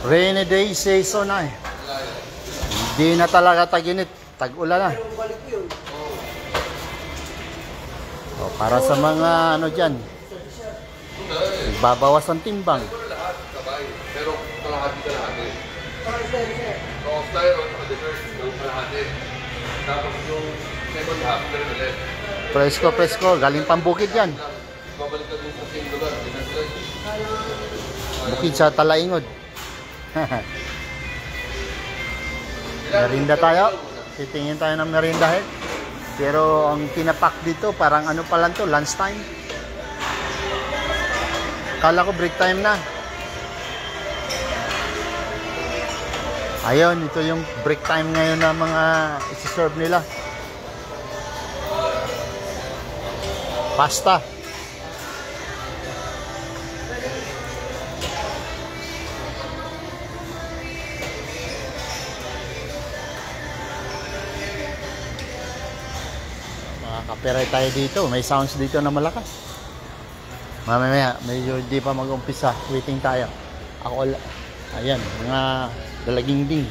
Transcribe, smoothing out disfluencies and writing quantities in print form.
Rainy day season na eh. Hindi na talaga tag-init, tag-ulan na. O, para sa mga ano dyan, babawas ang timbang. Lahat sabay, pero kalahati-kalahati. So, style on the first, yung kalahati. Tapos yung second half, pero ulit. Presko, presko, galing pang bukid yan. Babalik ka din sa same lugar, dinagdag. Bukid sa Talaingod. Merinda tayo. Titingin tayo ng merinda head. Pero ang tinapak dito, parang ano pa lang to, lunch time. Kala ko break time na. Ayun, ito yung break time ngayon na mga isi-serve nila. Pasta. Makaka-copyright tayo dito. May sounds dito na malakas. Mamaya, medyo di pa mag-umpisa. Waiting tayo. Ako, ayan, mga dalaging ding.